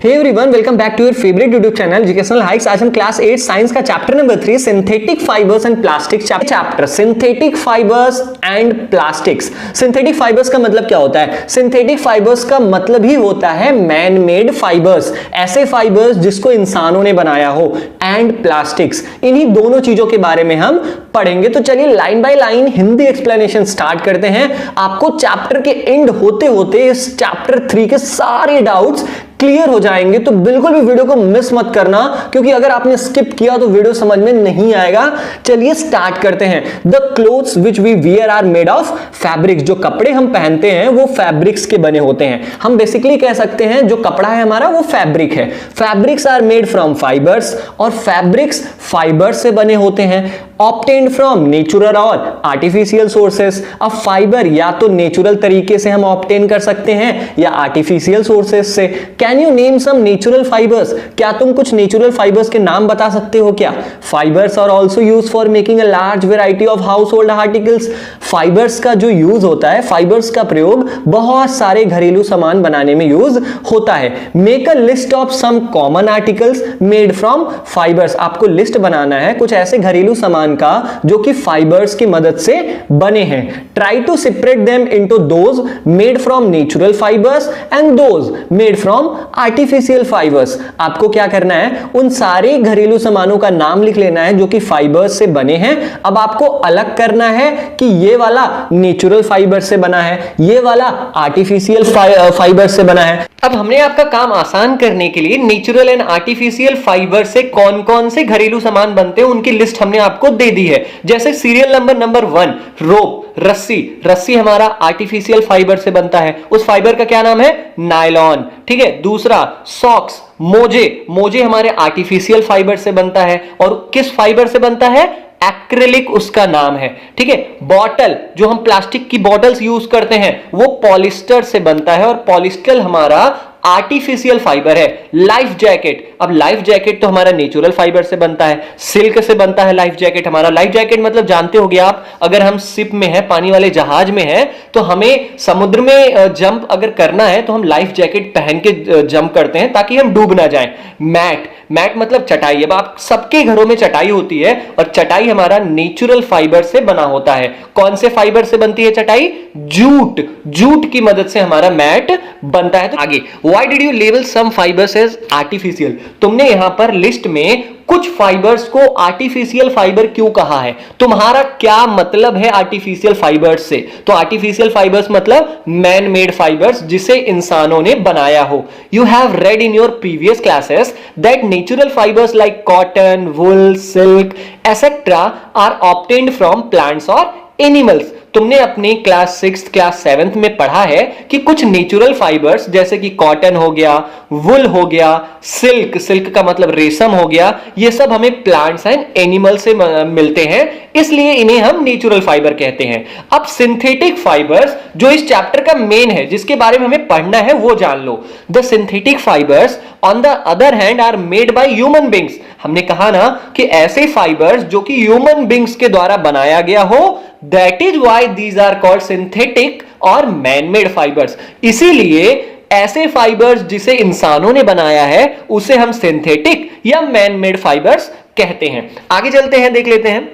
Hey everyone, welcome back to your favourite YouTube channel Educational Hikes. आज हम class 8 science का chapter number 3 synthetic fibres and plastics chapter synthetic fibres and plastics. Synthetic fibres का मतलब क्या होता है? Synthetic fibres का मतलब ही होता है मैन मेड फाइबर्स, ऐसे फाइबर्स जिसको इंसानों ने बनाया हो, एंड प्लास्टिक्स। इन्हीं दोनों चीजों के बारे में हम पढ़ेंगे। तो चलिए line by line Hindi explanation start करते हैं। आपको चैप्टर के एंड होते होते इस चैप्टर 3 के सारे डाउट्स क्लियर हो जाएंगे। तो बिल्कुल भी वीडियो को मिस मत करना, क्योंकि अगर आपने स्किप किया तो वीडियो समझ में नहीं आएगा। चलिए स्टार्ट करते हैं। The clothes which we wear are made of fabrics. जो कपड़े हम पहनते हैं वो फैब्रिक्स के बने होते हैं। हम बेसिकली कह सकते हैं जो कपड़ा है हमारा वो फैब्रिक है। Fabrics are made from fibres, और फैब्रिक्स फाइबर से बने होते हैं। ऑब्टेन्ड फ्रॉम नेचुरल और आर्टिफिशियल सोर्सेस। अब फाइबर या तो नेचुरल तरीके से हम ऑब्टेन कर सकते हैं या आर्टिफिशियल सोर्सेस से। Can you name some natural fibres? क्या तुम कुछ नेचुरल फाइबर्स के नाम बता सकते हो क्या? Fibres are also use for making a large variety of household articles. Fibres का जो यूज होता है, फाइबर्स का प्रयोग बहुत सारे घरेलू सामान बनाने में यूज होता है। Make a list of some common articles made from fibres. आपको लिस्ट बनाना है कुछ ऐसे घरेलू सामान का जो कि फाइबर्स की मदद से बने हैं। Try to separate them into those made from natural fibres and those made from artificial fibres. आपको क्या करना है, उन सारे घरेलू सामानों का नाम लिख लेना है जो कि फाइबर्स से बने हैं। अब आपको अलग करना है कि ये वाला नेचुरल फाइबर से बना है, ये वाला आर्टिफिशियल फाइबर से बना है। अब हमने आपका काम आसान करने के लिए नेचुरल एंड आर्टिफिशियल फाइबर से कौन कौन से घरेलू सामान बनते हैं उनकी लिस्ट हमने आपको दे दी है। जैसे सीरियल नंबर 1 रोप, रस्सी। रस्सी हमारा आर्टिफिशियल फाइबर से बनता है। उस फाइबर का क्या नाम है? नायलॉन। ठीक है। दूसरा सॉक्स, मोजे। मोजे हमारे आर्टिफिशियल फाइबर से बनता है। और किस फाइबर से बनता है? एक्रिलिक उसका नाम है। ठीक है। बॉटल, जो हम प्लास्टिक की बॉटल्स यूज करते हैं वो पॉलिस्टर से बनता है, और पॉलिस्टर हमारा आर्टिफिशियल फाइबर है। लाइफ जैकेट, अब लाइफ जैकेट तो हमारा नेचुरल फाइबर से बनता है, सिल्क से बनता है लाइफ जैकेट हमारा। लाइफ जैकेट मतलब जानते होंगे आप, अगर हम शिप में है, पानी वाले जहाज में है, तो हमें समुद्र में जंप अगर करना है तो हम लाइफ जैकेट पहन के जंप करते हैं ताकि हम डूब ना जाएं। मैट, मैट मतलब चटाई। अब आप सबके घरों में चटाई होती है, और चटाई हमारा नेचुरल फाइबर से बना होता है। कौन से फाइबर से बनती है चटाई? जूट। जूट की मदद से हमारा मैट बनता है। तो आगे, Why did you label some fibers as artificial? तुमने यहां पर लिस्ट में कुछ फाइबर्स को आर्टिफिशियल फाइबर क्यों कहा है? तुम्हारा क्या मतलब है आर्टिफिशियल फाइबर्स से? तो आर्टिफिशियल फाइबर्स मतलब मैन मेड फाइबर्स जिसे इंसानों ने बनाया हो। You have read in your previous classes that natural fibres like cotton, wool, silk etcetera are obtained from plants और एनिमल्स। तुमने अपनी क्लास 6 क्लास 7 में पढ़ा है कि कुछ नेचुरल फाइबर्स जैसे कि कॉटन हो गया, वुल हो गया, सिल्क, सिल्क का मतलब रेशम हो गया, ये सब हमें प्लांट्स एंड एनिमल से मिलते हैं, इसलिए इन्हें हम नेचुरल फाइबर कहते हैं। अब सिंथेटिक फाइबर्स जो इस चैप्टर का मेन है, जिसके बारे में हमें पढ़ना है, वो जान लो। The synthetic fibres on the other hand are made by human beings. हमने कहा ना कि ऐसे फाइबर्स जो कि ह्यूमन बींग्स के द्वारा बनाया गया हो, that is why these are called synthetic और मैन मेड फाइबर्स। इसीलिए ऐसे फाइबर्स जिसे इंसानों ने बनाया है उसे हम सिंथेटिक या मैन मेड फाइबर्स कहते हैं। आगे चलते हैं, देख लेते हैं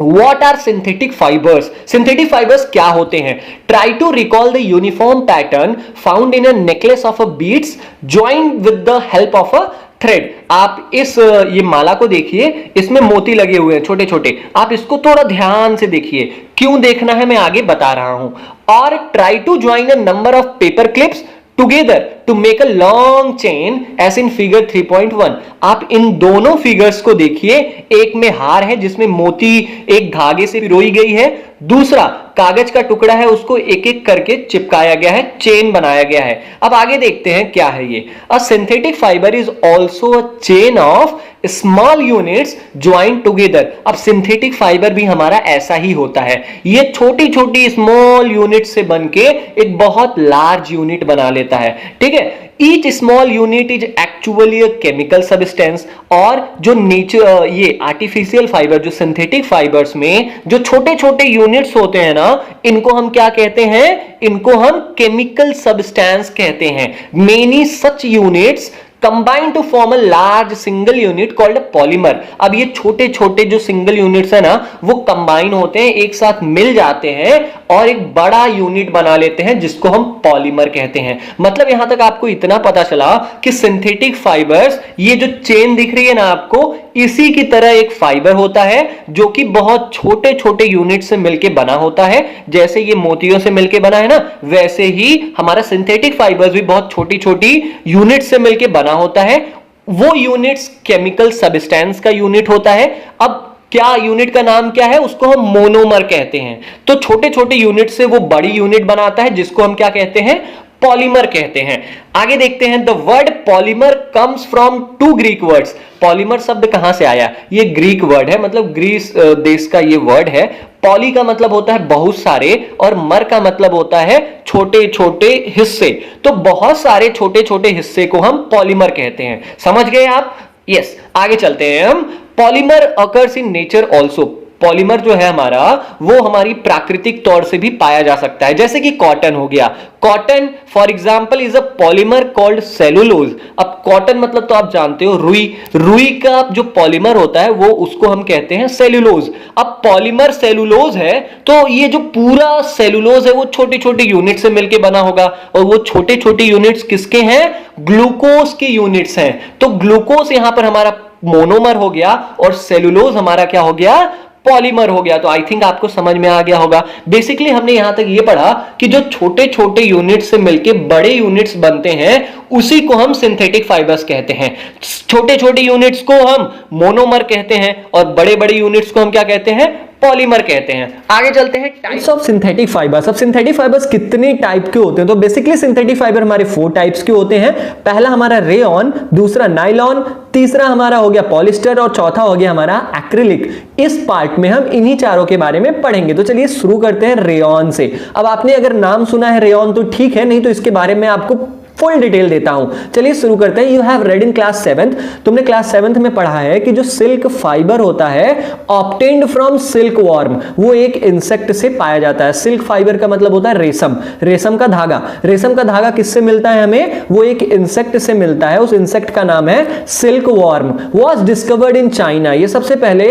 What are synthetic fibers? Synthetic fibers क्या होते हैं? Try to recall the uniform pattern found in a necklace of a beads joined with the help of a thread. आप इस ये माला को देखिए, इसमें मोती लगे हुए हैं छोटे छोटे। आप इसको थोड़ा ध्यान से देखिए। क्यों देखना है मैं आगे बता रहा हूं। और try to join a number of paper clips together to make a long chain as in figure 3.1। आप इन दोनों फिगर्स को देखिए। एक में हार है जिसमें मोती एक धागे से पिरोई गई है, दूसरा कागज का टुकड़ा है, उसको एक एक करके चिपकाया गया है, चेन बनाया गया है। अब आगे देखते हैं क्या है ये। अ synthetic fibre is also a chain of small units joint together. अब सिंथेटिक फाइबर भी हमारा ऐसा ही होता है, ये छोटी छोटी स्मॉल यूनिट से बनके एक बहुत लार्ज यूनिट बना लेता है। ठीक है। Each small unit is actually a chemical substance. और जो ये आर्टिफिशियल फाइबर, जो सिंथेटिक फाइबर्स में जो छोटे छोटे यूनिट्स होते हैं ना, इनको हम क्या कहते हैं? इनको हम केमिकल सब्सटेंस कहते हैं। Many such units combine to form a large single unit called polymer. अब ये छोटे छोटे जो सिंगल यूनिट्स है ना वो कंबाइन होते हैं, एक साथ मिल जाते हैं और एक बड़ा यूनिट बना लेते हैं जिसको हम पॉलीमर कहते हैं। मतलब यहां तक आपको इतना पता चला कि सिंथेटिक फाइबर्स, ये जो चेन दिख रही है ना आपको, इसी की तरह एक फाइबर होता है जो कि बहुत छोटे छोटे यूनिट से मिलकर बना होता है। जैसे ये मोतियों से मिलकर बना है ना, वैसे ही हमारा सिंथेटिक फाइबर्स भी बहुत छोटी छोटी यूनिट से मिलकर बना होता है। वो यूनिट्स केमिकल सब्सटेंस का यूनिट होता है। अब क्या यूनिट का नाम क्या है, उसको हम मोनोमर कहते हैं। तो छोटे छोटे यूनिट से वो बड़ी यूनिट बनाता है जिसको हम क्या कहते हैं, पॉलीमर कहते हैं। आगे देखते हैं, the word polymer comes from two Greek words. Polymer शब्द कहां से आया, ये ग्रीक वर्ड है, मतलब ग्रीस देश का ये वर्ड है। पॉली का मतलब होता है बहुत सारे और मर का मतलब होता है छोटे छोटे हिस्से। तो बहुत सारे छोटे छोटे हिस्से को हम पॉलीमर कहते हैं। समझ गए आप? यस, आगे चलते हैं हम। Polymer occurs in nature also. Polymer जो है हमारा, वो हमारी प्राकृतिक तौर से भी पाया जा सकता है। जैसे कि कॉटन हो गया, cotton for example is a polymer called cellulose. अब कॉटन मतलब तो आप जानते हो रुई, रुई का जो पॉलीमर होता है वो उसको हम कहते हैं सेलुलोज। अब पॉलीमर सेलुलोज है तो ये जो पूरा सेलुलोज है वो छोटी छोटी यूनिट से मिलकर बना होगा, और वो छोटे छोटे यूनिट्स किसके हैं, ग्लूकोज के यूनिट्स हैं। तो ग्लूकोज यहां पर हमारा मोनोमर हो गया और सेलुलोज हमारा क्या हो गया, पॉलीमर हो गया। तो आई थिंक आपको समझ में आ गया होगा। बेसिकली हमने यहां तक ये पढ़ा कि जो छोटे छोटे यूनिट्स से मिलकर बड़े यूनिट्स बनते हैं उसी को हम सिंथेटिक फाइबर्स कहते हैं। छोटे छोटे यूनिट्स को हम मोनोमर कहते हैं और बड़े बड़े यूनिट्स को हम क्या कहते हैं, पॉलीमर कहते हैं। आगे चलते हैं, टाइप्स ऑफ सिंथेटिक फाइबर्स। अब सिंथेटिक फाइबर्स कितने टाइप के होते हैं, तो बेसिकली सिंथेटिक फाइबर हमारे 4 टाइप्स के होते हैं। पहला हमारा रेयॉन, दूसरा नाइलॉन, तीसरा हमारा हो गया पॉलिस्टर और चौथा हो गया हमारा एक्रिलिक। इस पार्ट में हम इन्हीं चारों के बारे में पढ़ेंगे। तो चलिए शुरू करते हैं रेयॉन से। अब आपने अगर नाम सुना है रेयॉन तो ठीक है, नहीं तो इसके बारे में आपको फुल डिटेल देता हूं। चलिए शुरू करते हैं। You have read in class 7th, तुमने क्लास 7th में पढ़ा है कि जो सिल्क फाइबर होता है ऑब्टेन्ड फ्रॉम सिल्क वॉर्म, वो एक इंसेक्ट से पाया जाता है। सिल्क फाइबर का मतलब होता है रेशम, रेशम का धागा। रेशम का धागा किससे मिलता है हमें, वो एक इंसेक्ट से मिलता है। उस इंसेक्ट का नाम है silk worm. Was discovered in China, ये सबसे पहले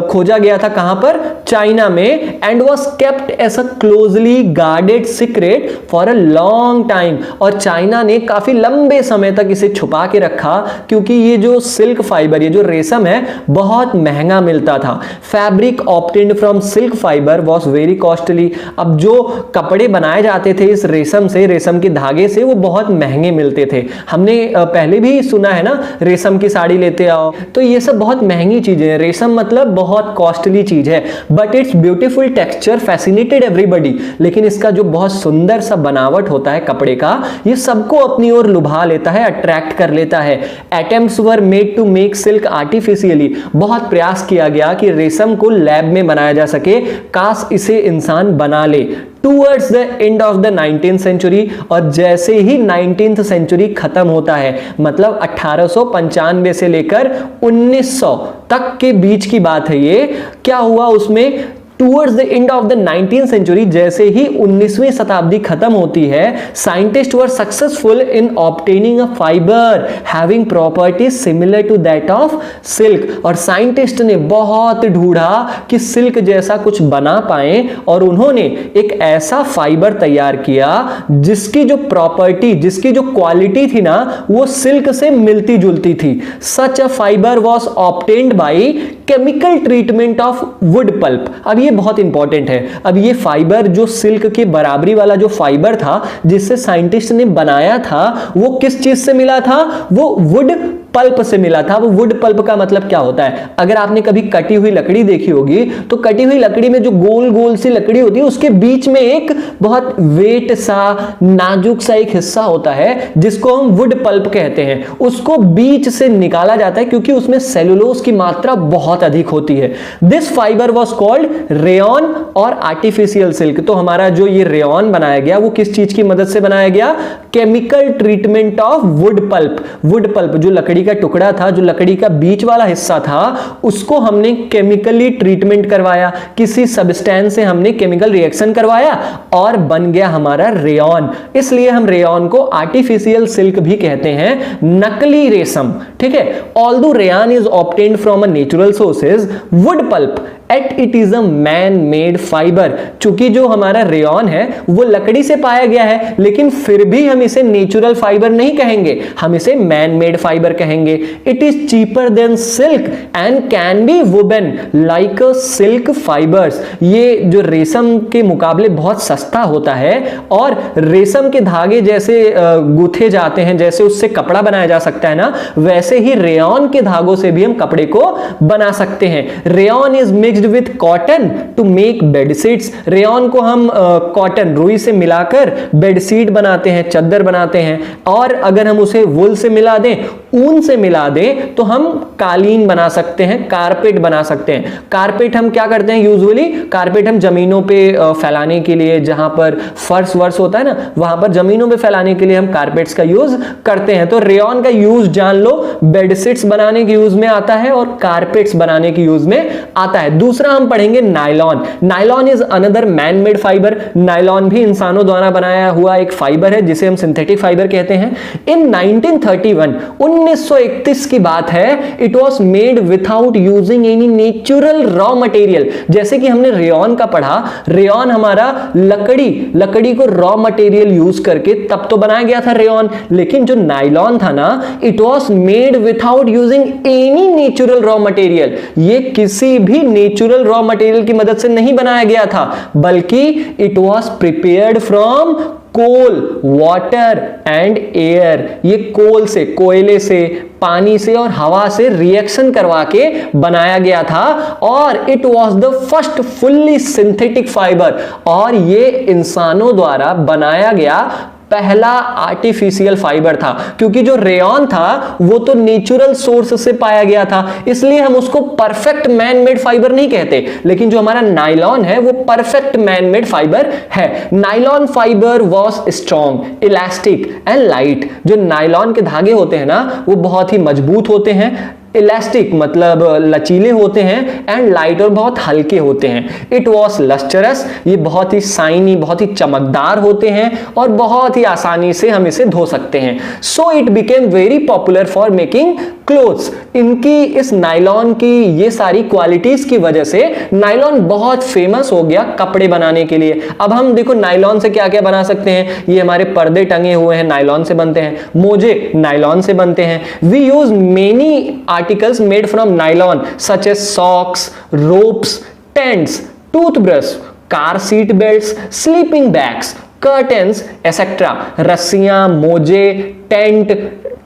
खोजा गया था कहां पर, चाइना में। And was kept as a closely guarded secret for a long time, और चाइना ने काफी लंबे समय तक इसे छुपा के रखा क्योंकि ये जो सिल्क फाइबर, ये जो रेशम है, बहुत महंगा मिलता था। Fabric obtained from silk fibre was very costly. अब जो कपड़े बनाए जाते थे इस रेशम से, रेशम के धागे से, वो बहुत महंगे मिलते थे। हमने पहले भी सुना है ना, रेशम की साड़ी लेते आओ, तो ये सब बहुत महंगी चीजें हैं। रेशम मतलब बहुत कॉस्टली चीज है। But it's beautiful texture fascinated everybody, लेकिन इसका जो बहुत सुंदर सा बनावट होता है कपड़े का, ये सबको अपनी ओर लुभा लेता है, अट्रैक्ट कर लेता है। Attempts were made to make silk artificially, बहुत प्रयास किया गया कि रेशम को लैब में बनाया जा सके, काश इसे इंसान बना ले। Towards the end of the 19th century, और जैसे ही 19th सेंचुरी खत्म होता है, मतलब 1895 से लेकर 1900 तक के बीच की बात है ये, क्या हुआ उसमें, towards the end of the 19th century, जैसे ही 19वीं शताब्दी खत्म होती है, scientists were successful in obtaining a fibre having properties similar to that of silk. और साइंटिस्ट ने बहुत ढूंढा कि सिल्क जैसा कुछ बना पाए, और उन्होंने एक ऐसा फाइबर तैयार किया जिसकी जो प्रॉपर्टी, जिसकी जो क्वालिटी थी ना, वो सिल्क से मिलती जुलती थी। Such a fibre was obtained by chemical treatment of wood pulp. अब ये बहुत इंपॉर्टेंट है। अब ये फाइबर जो सिल्क के बराबरी वाला जो फाइबर था जिससे साइंटिस्ट ने बनाया था, वो किस चीज से मिला था, वो वुड पल्प से मिला था। वो वुड पल्प का मतलब क्या होता है, अगर आपने कभी कटी हुई लकड़ी देखी होगी तो कटी हुई लकड़ी में जो गोल गोल सी लकड़ी होती है उसके बीच में एक बहुत वेट सा, नाजुक सा एक हिस्सा होता है जिसको हम वुड पल्प कहते हैं। उसको बीच से निकाला जाता है क्योंकि उसमें सेलुलोज की मात्रा बहुत अधिक होती है। This fibre was called rayon और आर्टिफिशियल सिल्क। तो हमारा जो ये रेयॉन बनाया गया वो किस चीज की मदद से बनाया गया, chemical treatment of wood pulp. Wood pulp जो लकड़ी का टुकड़ा था, जो लकड़ी का बीच वाला हिस्सा था, उसको हमने केमिकली ट्रीटमेंट करवाया, किसी सब्सटेंस से हमने केमिकल रिएक्शन करवाया और बन गया हमारा रेयॉन। इसलिए हम रेयॉन को आर्टिफिशियल सिल्क भी कहते हैं, नकली रेशम। ठीक है, although rayon is obtained from a natural sources, wood pulp at it is a man made fibre. चूंकि जो हमारा रेयॉन है वो लकड़ी से पाया गया है, लेकिन फिर भी हम इसे नेचुरल फाइबर नहीं कहेंगे, हम इसे मैन मेड फाइबर कहेंगे। It is cheaper than silk and can be woven like silk fibres. ये जो रेशम के मुकाबले बहुत सस्ता होता है और रेशम के धागे जैसे गूंथे जाते हैं, जैसे उससे कपड़ा बनाया जा सकता है ना, वैसे ही रेयॉन के धागों से भी हम कपड़े को बना सकते हैं। Rayon is mixed with cotton to make bedsheets. Rayon को हम कॉटन, रुई से मिलाकर बेडशीट बनाते हैं, चादर बनाते हैं। और अगर हम उसे वुल से मिला दें, ऊन से मिला दें, तो हम कालीन बना सकते हैं, कारपेट बना सकते हैं। कारपेट हम क्या करते हैं यूजुअली, कारपेट हम जमीनों पे फैलाने के लिए, जहां पर फर्श वर्श होता है ना, वहां पर जमीनों पे फैलाने के लिए हम कारपेट्स का यूज करते हैं। तो रेयॉन का यूज जान लो, बेडशीट्स बनाने के यूज में आता है और कारपेट्स बनाने के यूज में आता है। दूसरा हम पढ़ेंगे nylon. Nylon is another man made fibre. Nylon भी इंसानों द्वारा बनाया हुआ एक फाइबर है, जिसे हम सिंथेटिक फाइबर कहते हैं। इन 1931 की बात है, it was made without using any natural raw material. जैसे कि हमने रेयॉन का पढ़ा, रेयॉन हमारा लकड़ी को रॉ मटेरियल यूज करके तब तो बनाया गया था रेयॉन, लेकिन जो नायलॉन था ना, it was made without using any natural raw material. ये किसी भी नेचुरल रॉ मटेरियल की मदद से नहीं बनाया गया था, बल्कि it was prepared from coal, water and air. ये कोल से, कोयले से, पानी से और हवा से रिएक्शन करवा के बनाया गया था और it was the first fully synthetic fibre. और ये इंसानों द्वारा बनाया गया पहला आर्टिफिशियल फाइबर था, क्योंकि जो रेयॉन था वो तो नेचुरल सोर्स से पाया गया था, इसलिए हम उसको परफेक्ट मैन मेड फाइबर नहीं कहते। लेकिन जो हमारा नायलॉन है वो परफेक्ट मैन मेड फाइबर है। Nylon fibre was strong, elastic and light. जो नायलॉन के धागे होते हैं ना, वो बहुत ही मजबूत होते हैं, इलास्टिक मतलब लचीले होते हैं, एंड लाइट और बहुत हल्के होते हैं। इट वॉज लस्टरस, ये बहुत ही शाइनी, बहुत ही चमकदार होते हैं और बहुत ही आसानी से हम इसे धो सकते हैं। So it became very popular for making clothes. इनकी, इस नायलॉन की ये सारी क्वालिटीज की वजह से नायलॉन बहुत फेमस हो गया कपड़े बनाने के लिए। अब हम देखो नायलॉन से क्या क्या बना सकते हैं। ये हमारे पर्दे टंगे हुए हैं, नायलॉन से बनते हैं। मोजे नायलॉन से बनते हैं। We use many articles made from nylon such as socks, ropes, tents, toothbrush, car seat belts, sleeping bags, curtains, etc. रस्सियां, मोजे, टेंट,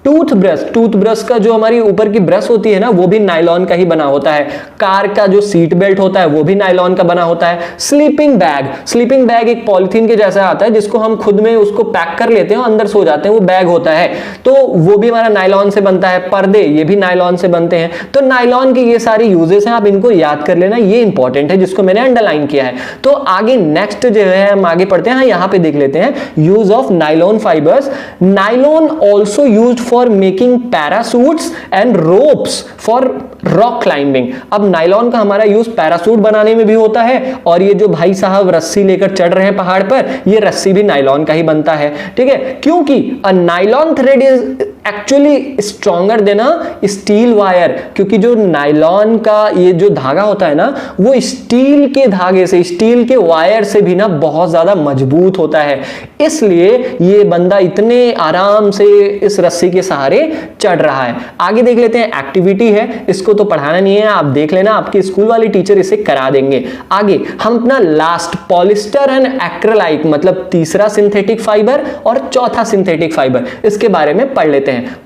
टूथब्रश का जो हमारी ऊपर की ब्रश होती है ना, वो भी नायलॉन का ही बना होता है। कार का जो सीट बेल्ट होता है वो भी नायलॉन का बना होता है। स्लीपिंग बैग एक पॉलिथीन के जैसा आता है, जिसको हम खुद में उसको पैक कर लेते हैं और अंदर सो जाते हैं, वो बैग होता है, तो वो भी हमारा नायलॉन से बनता है। पर्दे, ये भी नायलॉन से बनते हैं। तो नायलॉन की ये सारी यूजेस हैं, आप इनको याद कर लेना, ये इंपॉर्टेंट है, जिसको मैंने अंडरलाइन किया है। तो आगे नेक्स्ट जो है हम आगे पढ़ते हैं, यहां पे देख लेते हैं use of nylon fibres. Nylon also used for making parachutes and ropes for rock climbing. अब नायलॉन का हमारा यूज पैरासूट बनाने में भी होता है, और ये जो भाई साहब रस्सी लेकर चढ़ रहे हैं पहाड़ पर, ये रस्सी भी नायलॉन का ही बनता है। ठीक है, क्योंकि a nylon thread is actually stronger than a steel wire. क्योंकि जो नायलॉन का ये जो धागा होता है ना, वो स्टील के धागे से, स्टील के वायर से भी ना बहुत ज्यादा मजबूत होता है, इसलिए ये बंदा इतने आराम से इस रस्सी के सहारे चढ़ रहा है। आगे देख लेते हैं, एक्टिविटी है, इसको तो पढ़ाना नहीं है, आप देख लेना, आपके स्कूल वाले टीचर इसे करा देंगे। आगे हम अपना लास्ट पॉलिस्टर एंड एक्रेलाइक, मतलब तीसरा सिंथेटिक फाइबर और चौथा सिंथेटिक फाइबर, इसके बारे में पढ़ लेते हैं।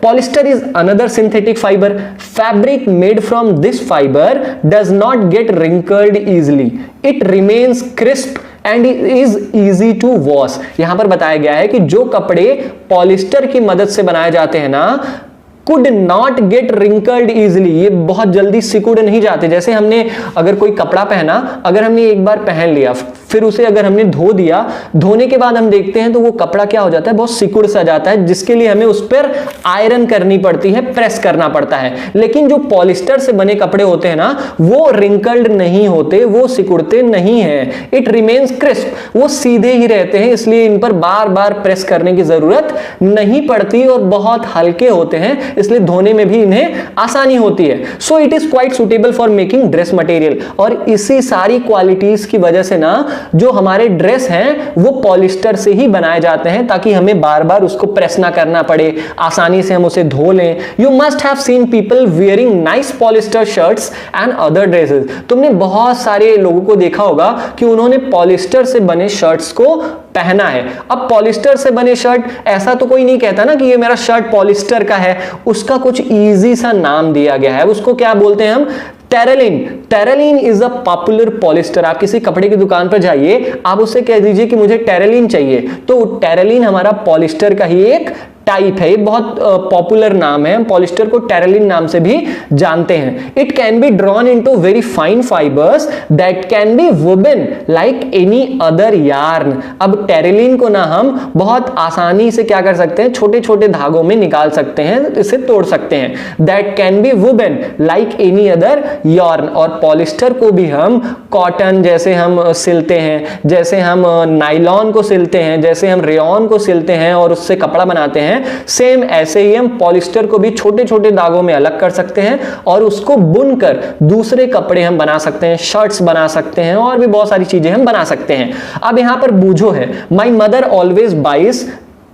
Polyester is another synthetic fibre. Fabric made from this fibre does not get wrinkled easily, it remains crisp and is easy to wash. यहां पर बताया गया है कि जो कपड़े पॉलिस्टर की मदद से बनाए जाते हैं ना, could not get wrinkled easily, ये बहुत जल्दी सिकुड़ नहीं जाते। जैसे हमने अगर कोई कपड़ा पहना, अगर हमने एक बार पहन लिया, फिर उसे अगर हमने धो दिया, धोने के बाद हम देखते हैं तो वो कपड़ा क्या हो जाता है, बहुत सिकुड़ सा जाता है, जिसके लिए हमें उस पर आयरन करनी पड़ती है, प्रेस करना पड़ता है। लेकिन जो पॉलिस्टर से बने कपड़े होते हैं ना, वो रिंकल्ड नहीं होते, वो सिकुड़ते नहीं है। इट रिमेन्स क्रिस्प, वो सीधे ही रहते हैं, इसलिए इन पर बार बार प्रेस करने की जरूरत नहीं पड़ती और बहुत हल्के होते हैं, इसलिए धोने में भी इन्हें आसानी होती है। So it is quite suitable for making dress material. और इसी सारी क्वालिटीज की वजह से ना जो हमारे ड्रेस हैं वो पॉलिस्टर से ही बनाए जाते हैं, ताकि हमें बार बार उसको प्रेस ना करना पड़े, आसानी से हम उसे धो लें। You must have seen people wearing nice polyester shirts and other dresses. तुमने बहुत सारे लोगों को देखा होगा कि उन्होंने पॉलिस्टर से बने शर्ट्स को पहना है। अब पॉलिस्टर से बने शर्ट, ऐसा तो कोई नहीं कहता ना कि ये मेरा शर्ट पॉलिस्टर का है, उसका कुछ इजी सा नाम दिया गया है। उसको क्या बोलते हैं हम? Terylene. Terylene is a popular polyester. आप किसी कपड़े की दुकान पर जाइए, आप उससे कह दीजिए कि मुझे टेरेलिन चाहिए, तो टेरेलिन हमारा पॉलिस्टर का ही एक टाइप है। ये बहुत पॉपुलर नाम है, हम पॉलिस्टर को टेरेलिन नाम से भी जानते हैं। It can be drawn into very fine fibres that can be woven like any other yarn. अब टेरेलिन को ना हम बहुत आसानी से क्या कर सकते हैं, छोटे छोटे धागों में निकाल सकते हैं, इसे तोड़ सकते हैं। That can be woven like any other yarn. और पॉलिस्टर को भी हम कॉटन जैसे हम सिलते हैं, जैसे हम नाइलॉन को सिलते हैं, जैसे हम रेयॉन को सिलते हैं और उससे कपड़ा बनाते हैं, सेम ऐसे ही हम पॉलिस्टर को भी छोटे छोटे धागों में अलग कर सकते हैं और उसको बुनकर दूसरे कपड़े हम बना सकते हैं, शर्ट्स बना सकते हैं और भी बहुत सारी चीजें हम बना सकते हैं। अब यहां पर बूझो है, my mother always buys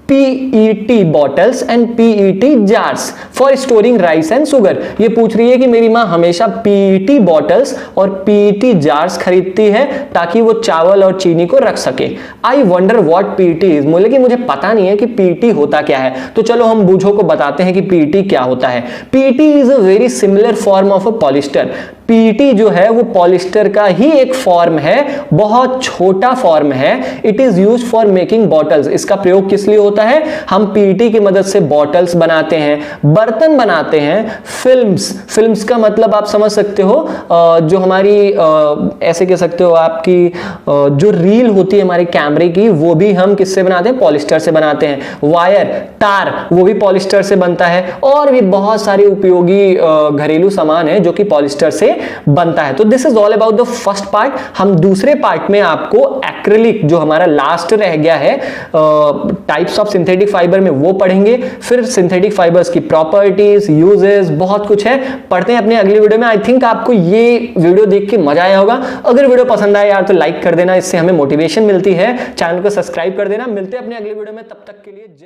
PET bottles and PET jars for storing rice and sugar। ये पूछ रही है कि मेरी माँ हमेशा PET bottles और PET jars खरीदती है ताकि वो चावल और चीनी को रख सके। I wonder what PET is। बोले कि मुझे पता नहीं है कि PET होता क्या है, तो चलो हम बूझो को बताते हैं कि PET क्या होता है। PET is a very similar form of a polyester। PET जो है वो पॉलिस्टर का ही एक फॉर्म है, बहुत छोटा फॉर्म है। It is used for making bottles. इसका प्रयोग किस लिए होता है? हम PET की मदद से बॉटल्स बनाते हैं, बर्तन बनाते हैं, फिल्म्स का मतलब आप समझ सकते हो, जो हमारी ऐसे कह सकते हो आपकी जो रील होती है हमारे कैमरे की, वो भी हम किससे बनाते हैं? पॉलिस्टर से बनाते हैं। वायर, तार, वो भी पॉलिस्टर से बनता है। और भी बहुत सारे उपयोगी घरेलू सामान है जो कि पॉलिस्टर से बनता है। तो this is all about the first part. हम दूसरे पार्ट में आपको एक्रिलिक, जो हमारा लास्ट रह गया है टाइप्स ऑफ सिंथेटिक फाइबर में, वो पढ़ेंगे। फिर सिंथेटिक फाइबर्स की प्रॉपर्टीज, यूजेस, बहुत कुछ है, पढ़ते हैं अपने अगली वीडियो में। आई थिंक आपको ये वीडियो देख के मजा आया होगा। अगर वीडियो पसंद आया यार तो लाइक कर देना, इससे हमें मोटिवेशन मिलती है। चैनल को सब्सक्राइब कर देना। मिलते हैं अपने अगली वीडियो में, तब तक के लिए जय।